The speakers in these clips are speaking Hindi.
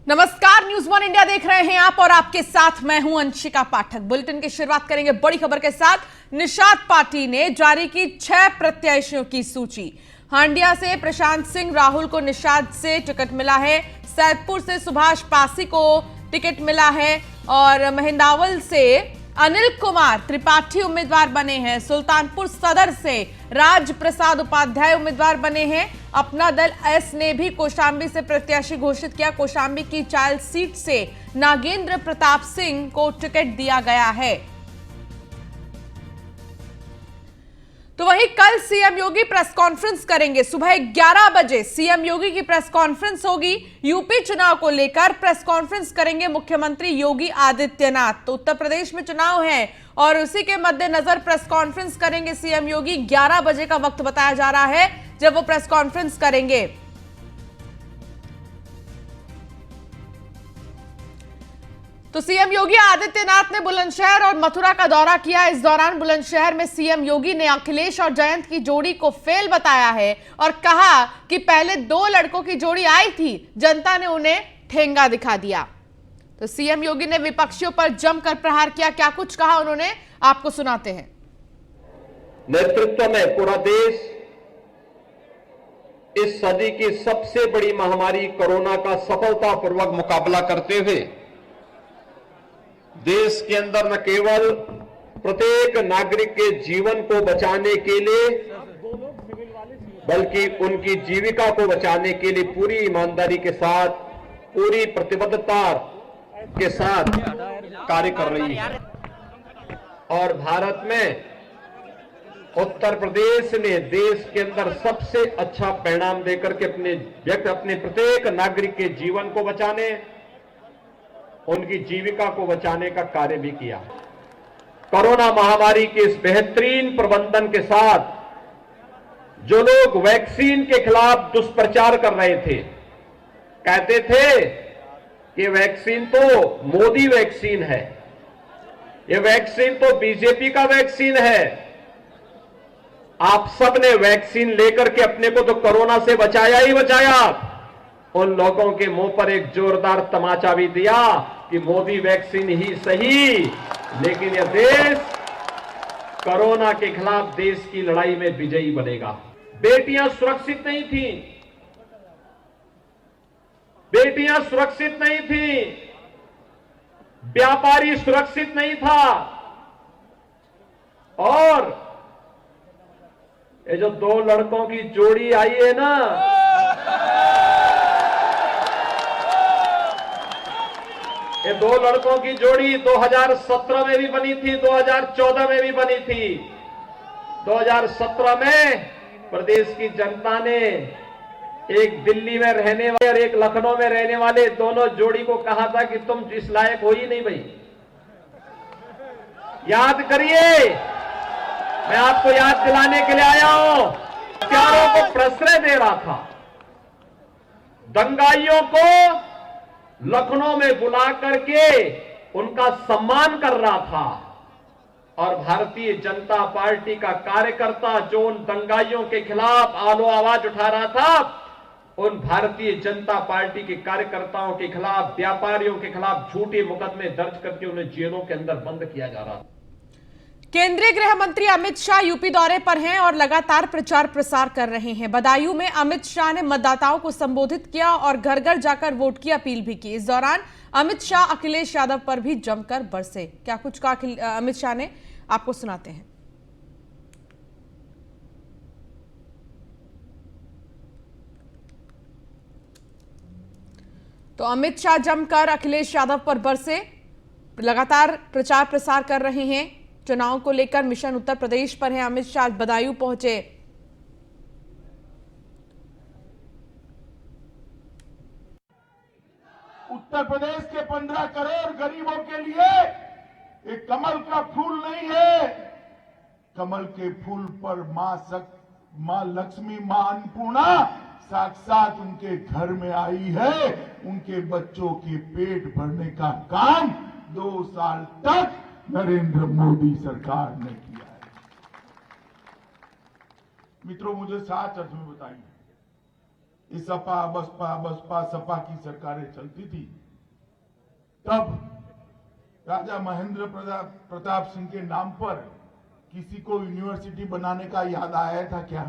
नमस्कार, न्यूज वन इंडिया देख रहे हैं आप और आपके साथ मैं हूं अंशिका पाठक। बुलेटिन की शुरुआत करेंगे बड़ी खबर के साथ। निषाद पार्टी ने जारी की 6 प्रत्याशियों की सूची। हांडिया से प्रशांत सिंह राहुल को निषाद से टिकट मिला है। सैदपुर से सुभाष पासी को टिकट मिला है और महिंदावल से अनिल कुमार त्रिपाठी उम्मीदवार बने हैं। सुल्तानपुर सदर से राज प्रसाद उपाध्याय उम्मीदवार बने हैं। अपना दल एस ने भी कौशांबी से प्रत्याशी घोषित किया। कौशांबी की चायल सीट से नागेंद्र प्रताप सिंह को टिकट दिया गया है। तो वहीं कल सीएम योगी प्रेस कॉन्फ्रेंस करेंगे। सुबह 11 बजे सीएम योगी की प्रेस कॉन्फ्रेंस होगी। यूपी चुनाव को लेकर प्रेस कॉन्फ्रेंस करेंगे मुख्यमंत्री योगी आदित्यनाथ। तो उत्तर प्रदेश में चुनाव है और उसी के मद्देनजर प्रेस कॉन्फ्रेंस करेंगे सीएम योगी। 11 बजे का वक्त बताया जा रहा है जब वो प्रेस कॉन्फ्रेंस करेंगे। तो सीएम योगी आदित्यनाथ ने बुलंदशहर और मथुरा का दौरा किया। इस दौरान बुलंदशहर में सीएम योगी ने अखिलेश और जयंत की जोड़ी को फेल बताया है और कहा कि पहले 2 लड़कों की जोड़ी आई थी, जनता ने उन्हें ठेंगा दिखा दिया। तो सीएम योगी ने विपक्षियों पर जमकर प्रहार किया। क्या कुछ कहा उन्होंने, आपको सुनाते हैं। नेतृत्व में पूरा देश इस सदी की सबसे बड़ी महामारी कोरोना का सफलतापूर्वक मुकाबला करते हुए देश के अंदर न केवल प्रत्येक नागरिक के जीवन को बचाने के लिए बल्कि उनकी जीविका को बचाने के लिए पूरी ईमानदारी के साथ, पूरी प्रतिबद्धता के साथ कार्य कर रही है। और भारत में उत्तर प्रदेश ने देश के अंदर सबसे अच्छा परिणाम देकर के अपने प्रत्येक नागरिक के जीवन को बचाने, उनकी जीविका को बचाने का कार्य भी किया। कोरोना महामारी के इस बेहतरीन प्रबंधन के साथ जो लोग वैक्सीन के खिलाफ दुष्प्रचार कर रहे थे, कहते थे कि वैक्सीन तो मोदी वैक्सीन है, ये वैक्सीन तो बीजेपी का वैक्सीन है। आप सब ने वैक्सीन लेकर के अपने को तो कोरोना से बचाया ही बचाया, उन लोगों के मुंह पर एक जोरदार तमाचा भी दिया कि मोदी वैक्सीन ही सही, लेकिन यह देश कोरोना के खिलाफ देश की लड़ाई में विजयी बनेगा। बेटियां सुरक्षित नहीं थी, बेटियां सुरक्षित नहीं थी, व्यापारी सुरक्षित नहीं था। और ये जो 2 लड़कों की जोड़ी आई है ना, ये 2 लड़कों की जोड़ी 2017 में भी बनी थी, 2014 में भी बनी थी। 2017 में प्रदेश की जनता ने एक दिल्ली में रहने वाले और एक लखनऊ में रहने वाले दोनों जोड़ी को कहा था कि तुम इस लायक हो ही नहीं भाई। याद करिए, मैं आपको याद दिलाने के लिए आया हूं। हत्यारों को प्रश्रय दे रहा था, दंगाइयों को लखनऊ में बुला करके उनका सम्मान कर रहा था। और भारतीय जनता पार्टी का कार्यकर्ता जो उन दंगाइयों के खिलाफ आलो आवाज उठा रहा था, उन भारतीय जनता पार्टी के कार्यकर्ताओं के खिलाफ, व्यापारियों के खिलाफ झूठे मुकदमे दर्ज करके उन्हें जेलों के अंदर बंद किया जा रहा था। केंद्रीय गृह मंत्री अमित शाह यूपी दौरे पर हैं और लगातार प्रचार प्रसार कर रहे हैं। बदायूं में अमित शाह ने मतदाताओं को संबोधित किया और घर घर जाकर वोट की अपील भी की। इस दौरान अमित शाह अखिलेश यादव पर भी जमकर बरसे। क्या कुछ कहा अमित शाह ने, आपको सुनाते हैं। तो अमित शाह जमकर अखिलेश यादव पर बरसे, लगातार प्रचार प्रसार कर रहे हैं। चुनाव को लेकर मिशन उत्तर प्रदेश पर है। अमित शाह बदायूं पहुंचे। उत्तर प्रदेश के 15 करोड़ गरीबों के लिए एक कमल का फूल नहीं है, कमल के फूल पर मां लक्ष्मी, मां अन्नपूर्णा साक्षात उनके घर में आई है। उनके बच्चों के पेट भरने का काम 2 साल तक नरेंद्र मोदी सरकार ने किया है। मित्रों, मुझे 7 अर्थ में बताइए, ये सपा बसपा बसपा सपा की सरकारें चलती थी, तब राजा महेंद्र प्रताप सिंह के नाम पर किसी को यूनिवर्सिटी बनाने का याद आया था क्या?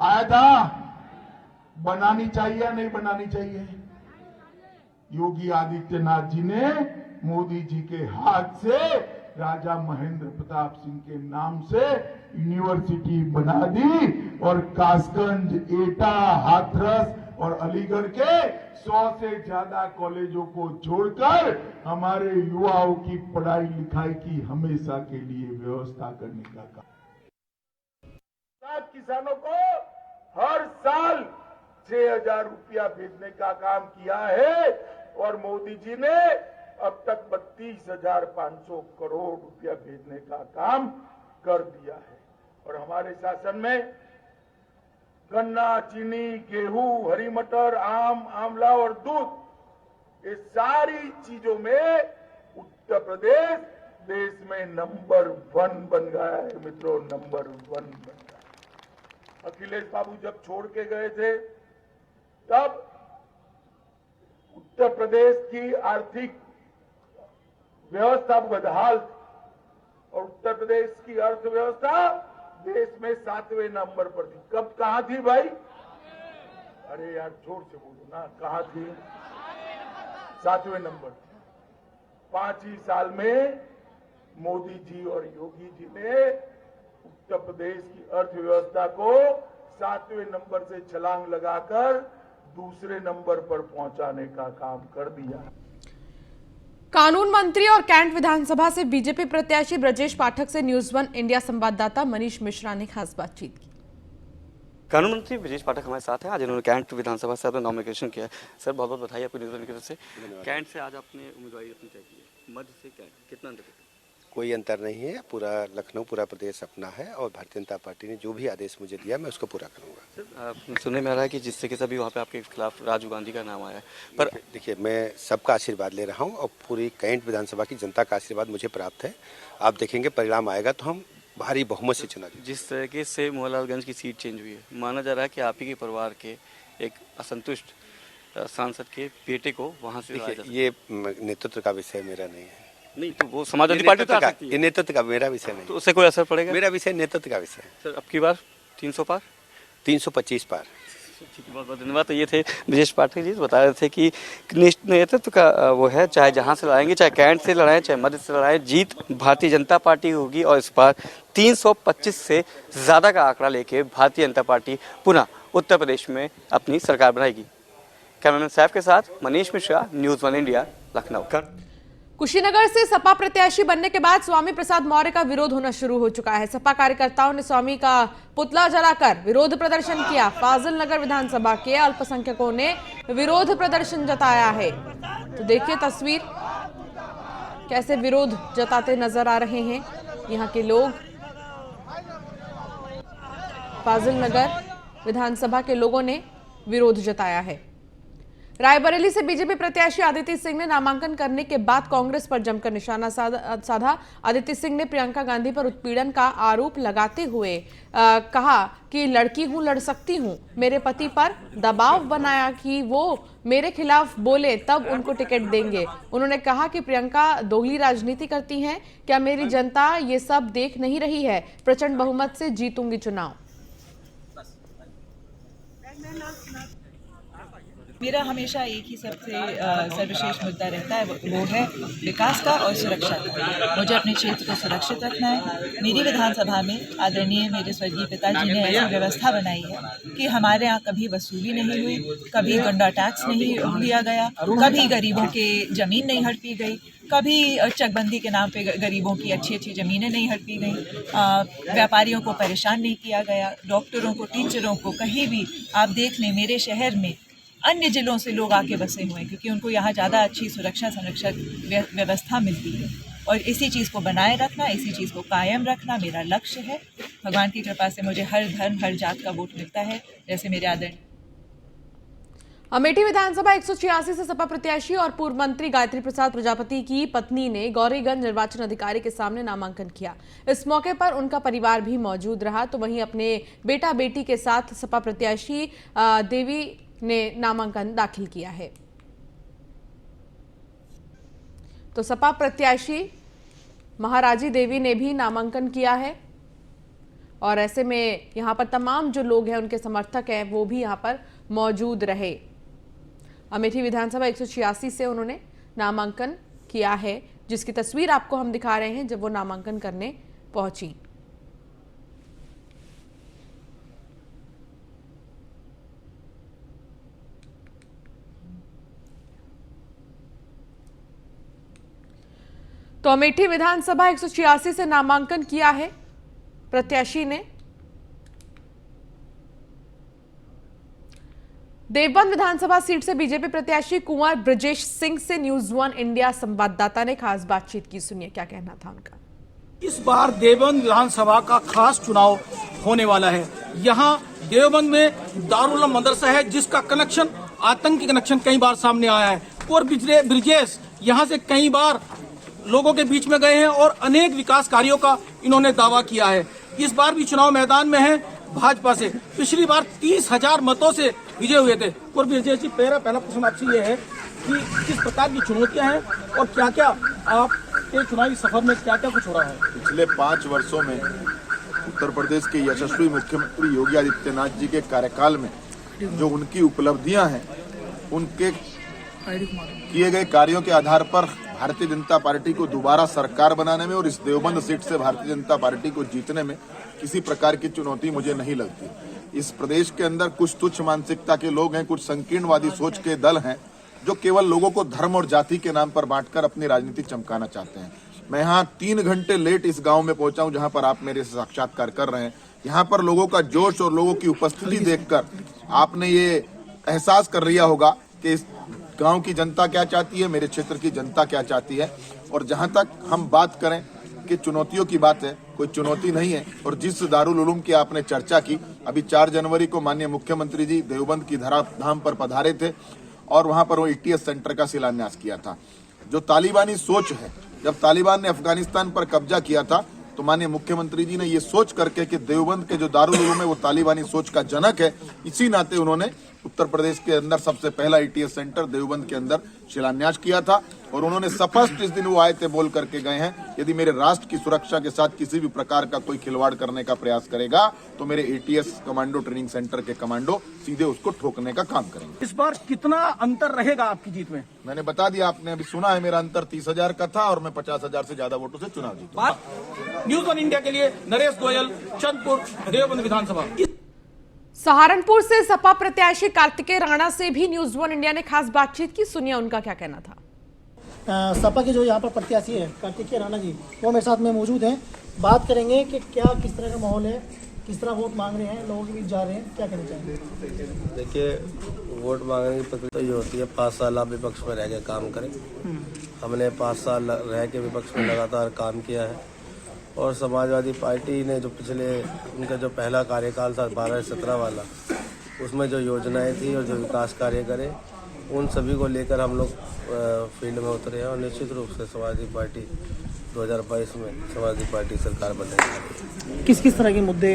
आया था? बनानी चाहिए या नहीं बनानी चाहिए? योगी आदित्यनाथ जी ने मोदी जी के हाथ से राजा महेंद्र प्रताप सिंह के नाम से यूनिवर्सिटी बना दी और कासगंज, एटा, हाथरस और अलीगढ़ के 100 से ज्यादा कॉलेजों को जोड़कर हमारे युवाओं की पढ़ाई लिखाई की हमेशा के लिए व्यवस्था करने का काम। किसानों को हर साल 6,000 रुपया भेजने का काम किया है और मोदी जी ने अब तक 32,500 करोड़ रुपया भेजने का काम कर दिया है। और हमारे शासन में गन्ना, चीनी, गेहूं, हरी मटर, आम, आंवला और दूध, ये सारी चीजों में उत्तर प्रदेश देश में नंबर 1 बन गया है मित्रों, नंबर 1 बन गया। अखिलेश बाबू जब छोड़ के गए थे तब उत्तर प्रदेश की आर्थिक व्यवस्था बदहाल थी और उत्तर प्रदेश की अर्थव्यवस्था देश में 7वें नंबर पर थी। कब कहां थी भाई? अरे यार जोर से बोलो ना, कहां थी? 7वें नंबर। 5 ही साल में मोदी जी और योगी जी ने उत्तर प्रदेश की अर्थव्यवस्था को 7वें नंबर से छलांग लगाकर दूसरे नंबर पर पहुंचाने का काम कर दिया। कानून मंत्री और कैंट विधानसभा से बीजेपी प्रत्याशी ब्रजेश पाठक से न्यूज़ 1 इंडिया संवाददाता मनीष मिश्रा ने खास बातचीत की। कानून मंत्री ब्रजेश पाठक हमारे साथ हैं। आज इन्होंने कैंट विधानसभा से अपना नॉमिनेशन किया है। सर बहुत बहुत बधाई आपको न्यूज़ 1 की तरफ से। कैंट से आज आपने उम्मीदवारी अपनी तय की है, मध्य से कैंट, कितना अंतर? कोई अंतर नहीं है, पूरा लखनऊ, पूरा प्रदेश अपना है और भारतीय जनता पार्टी ने जो भी आदेश मुझे दिया मैं उसको पूरा करूंगा। सर सुनने में आ रहा है कि जिस तरीके से भी वहाँ पे आपके खिलाफ राजीव गांधी का नाम आया है, पर देखिए मैं सबका आशीर्वाद ले रहा हूं और पूरी कैंट विधानसभा की जनता का आशीर्वाद मुझे प्राप्त है। आप देखेंगे परिणाम आएगा तो हम भारी बहुमत से चुना जीतेंगे। जिस तरीके से मोहनलालगंज की सीट चेंज हुई है, माना जा रहा है कि आप ही के परिवार के एक असंतुष्ट सांसद के बेटे को वहाँ से ये नेतृत्व का विषय मेरा नहीं है। नहीं तो वो समाजवादी पार्टी तो आ सकती है। ये नेतृत्व का मेरा विषय नहीं, तो उससे कोई असर पड़ेगा? मेरा विषय नेतृत्व का विषय है। सर अब की बार 300 पार, 325 पार। बहुत बहुत धन्यवाद। तो ये थे ब्रजेश पाठक जी, बता रहे थे कि नेतृत्व का वो है, चाहे जहां से लड़ाएंगे, चाहे कैंट से लड़ाएं, चाहे मध्य से लड़ाएं, जीत भारतीय जनता पार्टी होगी और इस बार 325 से ज़्यादा का आंकड़ा लेके भारतीय जनता पार्टी पुनः उत्तर प्रदेश में अपनी सरकार बनाएगी। कैमरामैन सैफ के साथ मनीष मिश्रा, न्यूज़ 1 इंडिया, लखनऊ। कुशीनगर से सपा प्रत्याशी बनने के बाद स्वामी प्रसाद मौर्य का विरोध होना शुरू हो चुका है। सपा कार्यकर्ताओं ने स्वामी का पुतला जलाकर विरोध प्रदर्शन किया। फाजिल नगर विधानसभा के अल्पसंख्यकों ने विरोध प्रदर्शन जताया है। तो देखिए तस्वीर, कैसे विरोध जताते नजर आ रहे हैं यहाँ के लोग। फाजिल नगर विधानसभा के लोगों ने विरोध जताया है। रायबरेली से बीजेपी प्रत्याशी आदित्य सिंह ने नामांकन करने के बाद कांग्रेस पर जमकर निशाना साधा। आदित्य सिंह ने प्रियंका गांधी पर उत्पीड़न का आरोप लगाते हुए कहा कि लड़की हूं, लड़ सकती हूं। मेरे पति पर दबाव बनाया कि वो मेरे खिलाफ बोले तब उनको टिकट देंगे। उन्होंने कहा कि प्रियंका दोहरी राजनीति करती हैं। क्या मेरी जनता ये सब देख नहीं रही है? प्रचंड बहुमत से जीतूंगी चुनाव। मेरा हमेशा एक ही सबसे सर्वश्रेष्ठ मुद्दा रहता है, वो है विकास का और सुरक्षा का। मुझे अपने क्षेत्र को सुरक्षित रखना है। मेरी विधानसभा में आदरणीय मेरे स्वर्गीय पिताजी ने ऐसी व्यवस्था बनाई है कि हमारे यहाँ कभी वसूली नहीं हुई, कभी गुंडा टैक्स नहीं लिया गया, कभी गरीबों के ज़मीन नहीं हड़पी गई, कभी चकबंदी के नाम पे गरीबों की अच्छी अच्छी ज़मीनें नहीं हड़पी गई, व्यापारियों को परेशान नहीं किया गया, डॉक्टरों को, टीचरों को। कहीं भी आप देख लें मेरे शहर में अन्य जिलों से लोग आके बसे हुए हैं क्योंकि उनको यहाँ ज़्यादा अच्छी सुरक्षा संरक्षक व्यवस्था मिलती है। और इसी चीज़ को बनाए रखना, इसी चीज़ को कायम रखना मेरा लक्ष्य है। भगवान की कृपा से मुझे हर धर्म, हर जात का वोट मिलता है, जैसे मेरे आदरणीय। अमेठी विधानसभा 186 से सपा प्रत्याशी और पूर्व मंत्री गायत्री प्रसाद प्रजापति की पत्नी ने गौरीगंज निर्वाचन अधिकारी के सामने नामांकन किया। इस मौके पर उनका परिवार भी मौजूद रहा, तो वहीं अपने बेटा बेटी के साथ सपा प्रत्याशी देवी ने नामांकन दाखिल किया है। तो सपा प्रत्याशी महाराजी देवी ने भी नामांकन किया है और ऐसे में यहां पर तमाम जो लोग हैं, उनके समर्थक हैं, वो भी यहां पर मौजूद रहे। अमेठी विधानसभा 186 से उन्होंने नामांकन किया है, जिसकी तस्वीर आपको हम दिखा रहे हैं जब वो नामांकन करने पहुंची। तो अमेठी विधानसभा 186 से नामांकन किया है प्रत्याशी ने। देवबंद विधानसभा सीट से बीजेपी प्रत्याशी कुंवर ब्रजेश सिंह से न्यूज 1 इंडिया संवाददाता ने खास बातचीत की। सुनिए क्या कहना था उनका। इस बार देवबंद विधानसभा का खास चुनाव होने वाला है। यहाँ देवबंद में दारुल उलूम मदरसा है, जिसका कनेक्शन, आतंकी कनेक्शन कई बार सामने आया है। और ब्रजेश यहाँ से कई बार लोगों के बीच में गए हैं और अनेक विकास कार्यों का इन्होंने दावा किया है। इस बार भी चुनाव मैदान में है भाजपा से। पिछली बार 30,000 मतों से विजय हुए थे। और ब्रजेश जी, पहला प्रश्न आपसे ये है कि किस प्रकार की चुनौतियां हैं और क्या क्या आपके चुनावी सफर में क्या क्या कुछ हो रहा है। पिछले 5 वर्षों में उत्तर प्रदेश के यशस्वी मुख्यमंत्री योगी आदित्यनाथ जी के कार्यकाल में जो उनकी उपलब्धियां हैं, उनके किए गए कार्यों के आधार पर भारतीय जनता पार्टी को दोबारा सरकार बनाने में और इस देवबंद सीट से भारतीय जनता पार्टी को जीतने में किसी प्रकार की चुनौती मुझे नहीं लगती। इस प्रदेश के अंदर कुछ तुच्छ मानसिकता के लोग हैं, कुछ संकीर्णवादी सोच के दल हैं, जो केवल लोगों को धर्म और जाति के नाम पर बांटकर अपनी राजनीति चमकाना चाहते हैं। मैं यहाँ 3 घंटे लेट इस गांव में पहुंचा हूं, जहां पर आप मेरे से साक्षात्कार कर रहे हैं। यहाँ पर लोगों का जोश और लोगों की उपस्थिति देखकर आपने ये एहसास कर लिया होगा कि इस गांव की जनता क्या चाहती है, मेरे क्षेत्र की जनता क्या चाहती है। और जहां तक हम बात करें कि चुनौतियों की बात है, कोई चुनौती नहीं है। और जिस दारुल उलूम की आपने चर्चा की, अभी 4 जनवरी को माननीय मुख्यमंत्री जी देवबंद की धराधाम पर पधारे थे और वहां पर वो ETS सेंटर का शिलान्यास किया था। जो तालिबानी सोच है, जब तालिबान ने अफगानिस्तान पर कब्जा किया था, तो माननीय मुख्यमंत्री जी ने ये सोच करके कि देवबंद के जो दारुल उलूम है वो तालिबानी सोच का जनक है, इसी नाते उन्होंने उत्तर प्रदेश के अंदर सबसे पहला ETS सेंटर देवबंद के अंदर शिलान्यास किया था। और उन्होंने स्पष्ट इस दिन वो आए थे, बोल करके गए हैं, यदि मेरे राष्ट्र की सुरक्षा के साथ किसी भी प्रकार का कोई खिलवाड़ करने का प्रयास करेगा तो मेरे ETS कमांडो ट्रेनिंग सेंटर के कमांडो सीधे उसको ठोकने का काम करेंगे। इस बार कितना अंतर रहेगा आपकी जीत में? मैंने बता दिया, आपने अभी सुना है, मेरा अंतर 30,000 का था और मैं 50,000 से ज्यादा वोटों से चुनाव जीता। न्यूज 1 इंडिया के लिए नरेश गोयल, चंदपुर, देवबंद विधानसभा। सहारनपुर से सपा प्रत्याशी कार्तिकेय राणा से भी न्यूज 1 इंडिया ने खास बातचीत की। सुनिए उनका क्या कहना था। सपा के जो यहाँ पर प्रत्याशी है कार्तिकेय राणा जी, वो मेरे साथ में मौजूद हैं। बात करेंगे कि क्या किस तरह का माहौल है, किस तरह वोट मांग रहे हैं, लोगों के बीच जा रहे हैं, क्या कहना चाहेंगे। देखिए, वोट मांगने की प्रक्रिया तो ये होती है, 5 साल आप विपक्ष में रह के काम करें। हमने 5 साल रह के विपक्ष में लगातार काम किया है और समाजवादी पार्टी ने जो पिछले उनका जो पहला कार्यकाल था 12 से 17 वाला, उसमें जो योजनाएं थी और जो विकास कार्य करे, उन सभी को लेकर हम लोग फील्ड में उतरे हैं और निश्चित रूप से समाजवादी पार्टी 2022 में समाजवादी पार्टी सरकार बनेगी। किस किस तरह के मुद्दे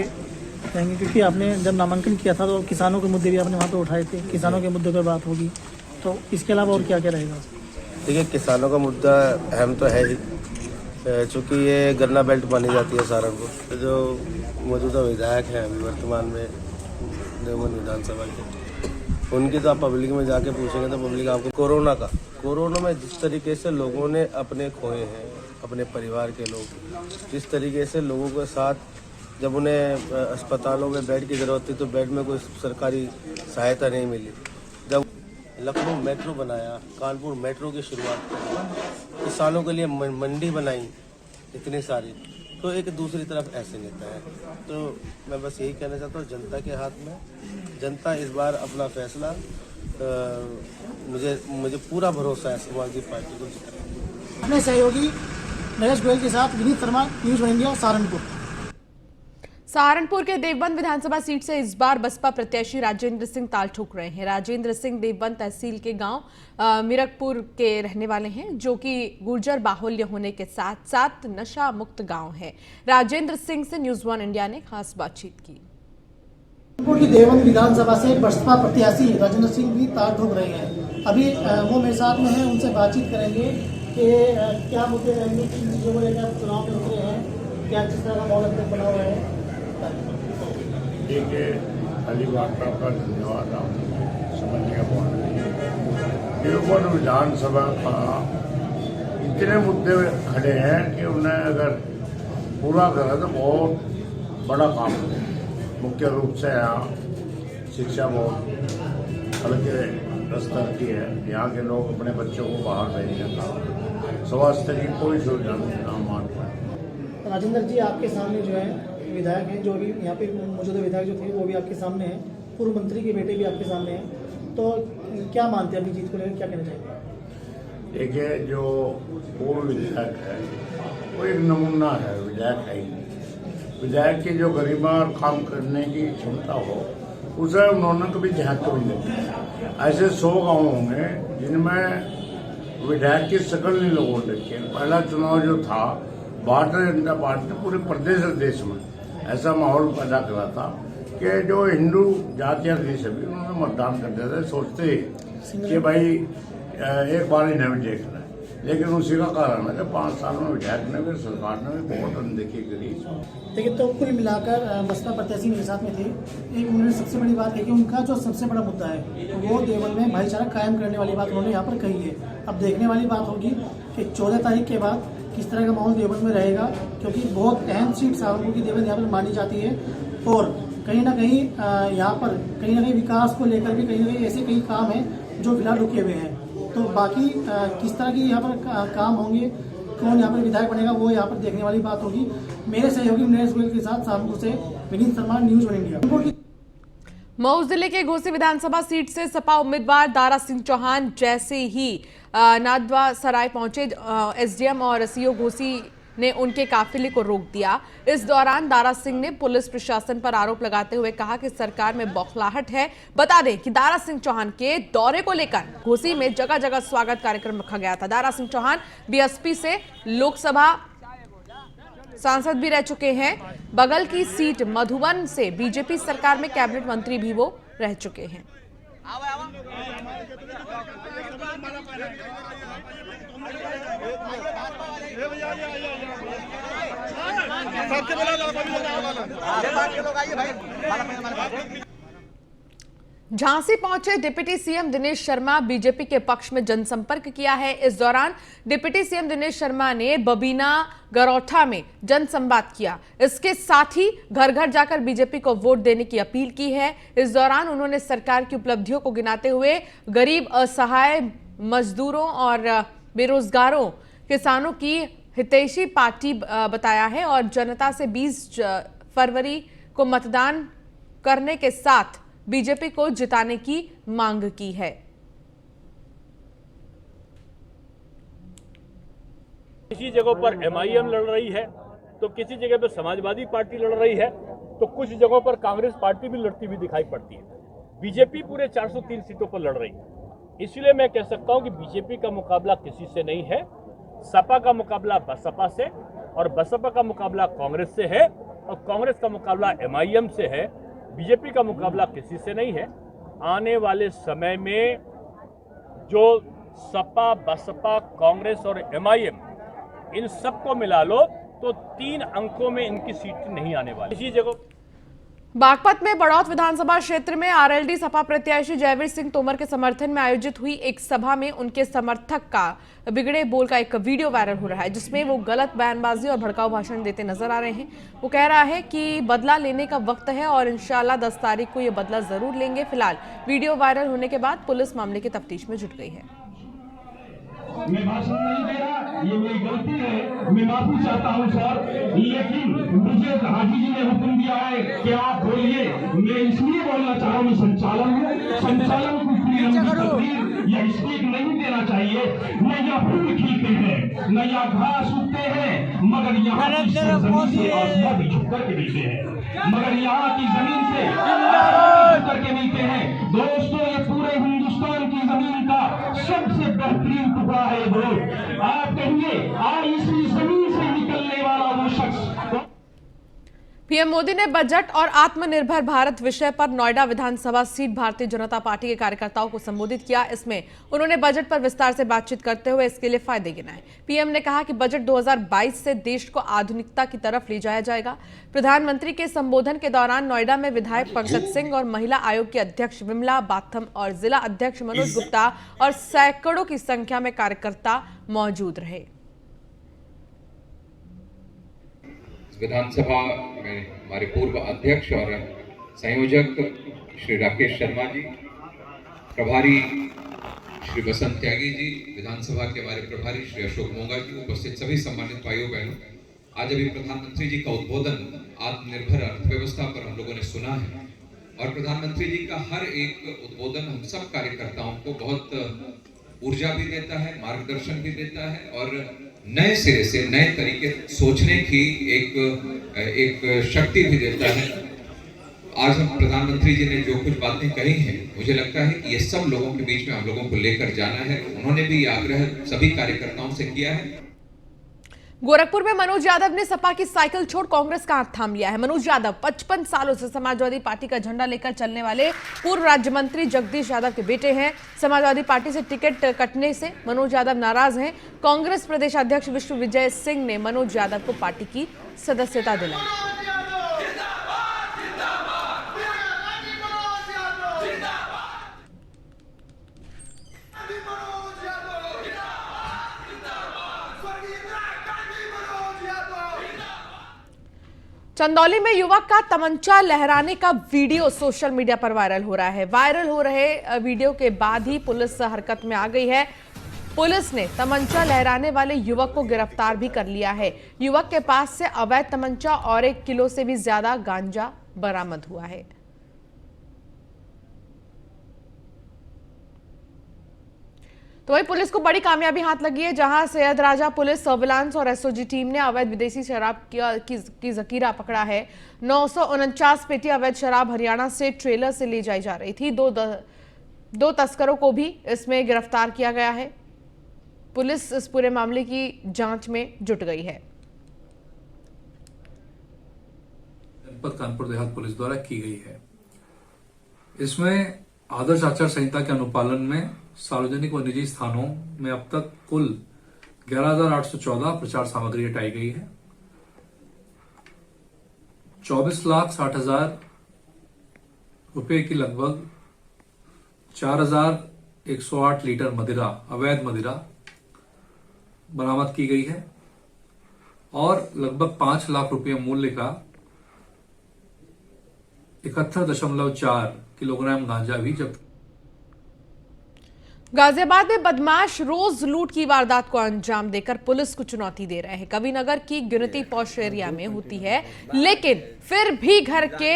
रहेंगे, क्योंकि आपने जब नामांकन किया था तो किसानों के मुद्दे भी आपने वहाँ पर उठाए थे, किसानों के मुद्दे पर बात होगी, तो इसके अलावा और क्या क्या रहेगा? देखिए, किसानों का मुद्दा अहम तो है ही, चूँकि ये गन्ना बेल्ट मानी जाती है सहारनपुर। तो जो मौजूदा विधायक हैं अभी वर्तमान में देवबंद विधानसभा के, उनकी तो आप पब्लिक में जाके पूछेंगे तो पब्लिक आपको कोरोना में जिस तरीके से लोगों ने अपने खोए हैं, अपने परिवार के लोग, जिस तरीके से लोगों के साथ जब उन्हें अस्पतालों में बेड की ज़रूरत थी तो बेड में कोई सरकारी सहायता नहीं मिली, जब लखनऊ मेट्रो बनाया, कानपुर मेट्रो की शुरुआत की, किसानों के लिए मंडी बनाई इतनी सारी, तो एक दूसरी तरफ ऐसे नेता है। तो मैं बस यही कहना चाहता हूँ, जनता के हाथ में, जनता इस बार अपना फैसला, मुझे पूरा भरोसा है समाजवादी पार्टी को जिताएगी। अपने सहयोगी नरेश गोयल के साथ विनीत शर्मा, न्यूज 1 इंडिया, सहारनपुर। सहारनपुर के देवबंद विधानसभा सीट से इस बार बसपा प्रत्याशी राजेंद्र सिंह ताल ठोक रहे हैं। राजेंद्र सिंह देवबंद तहसील के गांव मिरकपुर के रहने वाले हैं, जो कि गुर्जर बाहुल्य होने के साथ साथ नशा मुक्त गांव है। राजेंद्र सिंह से न्यूज़ 1 इंडिया ने खास बातचीत की। सहारनपुर की देवबंद विधानसभा से बसपा प्रत्याशी राजेंद्र सिंह भी ताल ठोक रहे हैं। अभी वो मेरे साथ में है, उनसे बातचीत करेंगे कि क्या मुद्दे रहेंगे, किन चीज़ों को लेकर चुनाव में उतरे हैं, क्या किस तरह का माहौल अब तक बना हुआ है। देखिए, पहली बात तो आपका धन्यवाद, आप समझने का बहुत देवबंद विधानसभा का इतने मुद्दे खड़े हैं कि उन्हें अगर पूरा करें तो बहुत बड़ा काम है। मुख्य रूप से यहाँ शिक्षा बहुत हल्के स्तर की है। यहाँ के लोग अपने बच्चों को बाहर भेजने का स्वास्थ्य की कोई सुविधा नहीं मान पाए। राजेंद्र जी, आपके सामने जो है विधायक हैं, जो भी यहाँ पे मौजूदा विधायक जो थे वो भी आपके सामने हैं, पूर्व मंत्री के बेटे भी आपके सामने हैं, तो क्या मानते हैं अपनी जीत को लेकर, क्या कहना चाहिए? देखिए, जो पूर्व विधायक है वो एक नमूना है, विधायक है ही नहीं। विधायक की जो गरिमा और काम करने की क्षमता हो, उसे उन्होंने कभी झांक कभी नहीं। ऐसे 100 गाँव होंगे जिनमें विधायक की शकल नहीं लोगों ने देखी। पहला चुनाव जो था, भारतीय जनता पार्टी ने पूरे प्रदेश और देश में ऐसा माहौल पैदा करा था कि जो हिंदू जातियाँ थी सभी उन्होंने मतदान करते थे, सोचते कि भाई एक बार इन्हें भी देखना है। लेकिन उसी का कारण है कि 5 साल में विधायक ने भी, सरकार ने भी बहुत अनदेखी करी। देखिए, तो कुल मिलाकर बसपा प्रत्याशी मेरे साथ में थे। एक उन्होंने सबसे बड़ी बात है कि उनका जो सबसे बड़ा मुद्दा है वो देवबंद में भाईचारा कायम करने वाली बात उन्होंने यहाँ पर कही है। अब देखने वाली बात होगी कि 14 तारीख के बाद किस तरह का माहौल देवबंद में रहेगा, क्योंकि बहुत अहम सीट सहारनपुर की देवबंद यहाँ पर मानी जाती है। और कहीं ना कहीं यहाँ पर कहीं ना कहीं विकास को लेकर भी कहीं ना कहीं ऐसे कई काम हैं जो फिलहाल रुके हुए हैं। तो बाकी किस तरह की यहाँ पर काम होंगे, कौन यहाँ पर विधायक बनेगा, वो यहाँ पर देखने वाली बात होगी। मेरे सहयोगी नरेश गोयल के साथ सहारनपुर से विनीत शर्मा, न्यूज़ 1 इंडिया। मऊ जिले के घोसी विधानसभा सीट से सपा उम्मीदवार दारा सिंह चौहान जैसे ही नादवा सराय पहुंचे, एसडीएम और सीओ घोसी ने उनके काफिले को रोक दिया। इस दौरान दारा सिंह ने पुलिस प्रशासन पर आरोप लगाते हुए कहा कि सरकार में बौखलाहट है। बता दें कि दारा सिंह चौहान के दौरे को लेकर घोसी में जगह जगह स्वागत कार्यक्रम रखा गया था। दारा सिंह चौहान बीएसपी से लोकसभा सांसद भी रह चुके हैं। बगल की सीट मधुबन से बीजेपी सरकार में कैबिनेट मंत्री भी वो रह चुके हैं। झांसी पहुंचे deputy CM Dinesh Sharma, BJP के पक्ष में जनसंपर्क किया है। इस दौरान डिप्टी सीएम दिनेश शर्मा ने बबीना गरौठा में जनसंवाद किया। इसके साथ ही घर घर जाकर बीजेपी को वोट देने की अपील की है। इस दौरान उन्होंने सरकार की उपलब्धियों को गिनाते हुए गरीब, असहाय, मजदूरों और बेरोजगारों, किसानों की हितैषी पार्टी बताया है और जनता से 20 फरवरी को मतदान करने के साथ बीजेपी को जिताने की मांग की है। किसी जगहों पर एमआईएम लड़ रही है, तो किसी जगह पर समाजवादी पार्टी लड़ रही है, तो कुछ जगहों पर कांग्रेस पार्टी भी लड़ती हुई दिखाई पड़ती है। बीजेपी पूरे 403 सीटों पर लड़ रही है। इसलिए मैं कह सकता हूं कि बीजेपी का मुकाबला किसी से नहीं है। सपा का मुकाबला बसपा से और बसपा का मुकाबला कांग्रेस से है और कांग्रेस का मुकाबला एमआईएम से है। बीजेपी का मुकाबला किसी से नहीं है। आने वाले समय में जो सपा, बसपा, कांग्रेस और एमआईएम, इन सबको मिला लो तो 3 अंकों में इनकी सीट नहीं आने वाली। इसी जगह बागपत में बड़ौत विधानसभा क्षेत्र में आरएलडी सपा प्रत्याशी जयवीर सिंह तोमर के समर्थन में आयोजित हुई एक सभा में उनके समर्थक का बिगड़े बोल का एक वीडियो वायरल हो रहा है, जिसमें वो गलत बयानबाजी और भड़काऊ भाषण देते नजर आ रहे हैं। वो कह रहा है कि बदला लेने का वक्त है और इंशाल्लाह 10 तारीख को ये बदला जरूर लेंगे। फिलहाल वीडियो वायरल होने के बाद पुलिस मामले की तफ्तीश में जुट गई है। मैं भाषण नहीं दे रहा, ये मेरी गलती है, मैं माफी चाहता हूँ सर, लेकिन मुझे हाजी जी ने हुक्म दिया है कि आप बोलिए। मैं इसलिए बोलना चाह रहा हूँ, संचालन हूँ, संचालन को या स्पीक नहीं देना चाहिए। नया फूल खिलते हैं, नया घास उगते हैं, मगर यहाँ की सरजमीं से आसमान भी झुक करके दिखते हैं। मगर यहाँ की जमीन से करके मिलते हैं। दोस्तों, ये पूरे हिंदुस्तान की जमीन का सबसे बेहतरीन टुकड़ा है ये वोट। आप कहिए, आज इसी जमीन से निकलने वाला वो शख्स। पीएम मोदी ने बजट और आत्मनिर्भर भारत विषय पर नोएडा विधानसभा सीट भारतीय जनता पार्टी के कार्यकर्ताओं को संबोधित किया। इसमें उन्होंने बजट पर विस्तार से बातचीत करते हुए इसके लिए फायदे गिनाए। पीएम ने कहा कि बजट 2022 से देश को आधुनिकता की तरफ ले जाया जाएगा। प्रधानमंत्री के संबोधन के दौरान नोएडा में विधायक पंकज सिंह और महिला आयोग की अध्यक्ष विमला बाथम और जिला अध्यक्ष मनोज गुप्ता और सैकड़ों की संख्या में कार्यकर्ता मौजूद रहे। विधानसभा में हमारे पूर्व अध्यक्ष और संयोजक श्री राकेश शर्मा जी, प्रभारी श्री बसंत त्यागी जी, विधानसभा के हमारे प्रभारी श्री अशोक मोंगा जी, उपस्थित सभी सम्मानित भाइयों बहनों, आज अभी प्रधानमंत्री जी का उद्बोधन आत्मनिर्भर अर्थव्यवस्था पर हम लोगों ने सुना है और प्रधानमंत्री जी का हर एक उद्बोधन हम सब कार्यकर्ताओं को बहुत ऊर्जा भी देता है, मार्गदर्शन भी देता है और नए सिरे से नए तरीके सोचने की एक शक्ति भी देता है। आज हम प्रधानमंत्री जी ने जो कुछ बातें कही हैं, मुझे लगता है कि ये सब लोगों के बीच में हम लोगों को लेकर जाना है। उन्होंने भी आग्रह सभी कार्यकर्ताओं से किया है। गोरखपुर में मनोज यादव ने सपा की साइकिल छोड़ कांग्रेस का हाथ थाम लिया है। मनोज यादव 55 सालों से समाजवादी पार्टी का झंडा लेकर चलने वाले पूर्व राज्य मंत्री जगदीश यादव के बेटे हैं। समाजवादी पार्टी से टिकट कटने से मनोज यादव नाराज हैं। कांग्रेस प्रदेश अध्यक्ष विश्वविजय सिंह ने मनोज यादव को पार्टी की सदस्यता दिलाई। चंदौली में युवक का तमंचा लहराने का वीडियो सोशल मीडिया पर वायरल हो रहा है। वायरल हो रहे वीडियो के बाद ही पुलिस हरकत में आ गई है। पुलिस ने तमंचा लहराने वाले युवक को गिरफ्तार भी कर लिया है। युवक के पास से अवैध तमंचा और 1 किलो से भी ज्यादा गांजा बरामद हुआ है। तो वही पुलिस को बड़ी कामयाबी हाथ लगी है, जहां सैयद राजा पुलिस सर्विलांस और एसओजी टीम ने अवैध विदेशी शराब की जखीरा पकड़ा है। 949 पेटी अवैध शराब हरियाणा से ट्रेलर से ले जाई जा रही थी। दो तस्करों को भी इसमें गिरफ्तार किया गया है। पुलिस इस पूरे मामले की जांच में जुट गई है। जनपद कानपुर देहात पुलिस द्वारा की गई है। इसमें आदर्श आचार संहिता के अनुपालन में सार्वजनिक व निजी स्थानों में अब तक कुल 11,814 प्रचार सामग्री हटाई गई है। 24,60,000 रुपए की लगभग 4,108 लीटर मदिरा, अवैध मदिरा बरामद की गई है और लगभग 5 लाख रुपए मूल्य का 71.4 किलोग्राम गांजा भी जब्त। गाजियाबाद में बदमाश रोज लूट की वारदात को अंजाम देकर पुलिस को चुनौती दे रहे हैं। कविनगर की गिनती पौष एरिया में होती है, लेकिन फिर भी घर के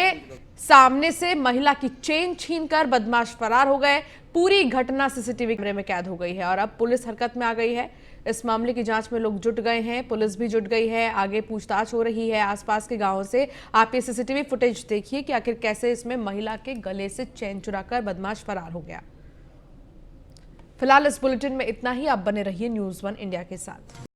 सामने से महिला की चेन छीनकर बदमाश फरार हो गए। पूरी घटना सीसीटीवी कैमरे में कैद हो गई है और अब पुलिस हरकत में आ गई है। इस मामले की जांच में लोग जुट गए हैं, पुलिस भी जुट गई है। आगे पूछताछ हो रही है आसपास के गांवों से। आप ये सीसीटीवी फुटेज देखिए कि आखिर कैसे इसमें महिला के गले से चेन चुराकर बदमाश फरार हो गया। फिलहाल इस बुलेटिन में इतना ही। आप बने रहिए न्यूज़ 1 इंडिया के साथ।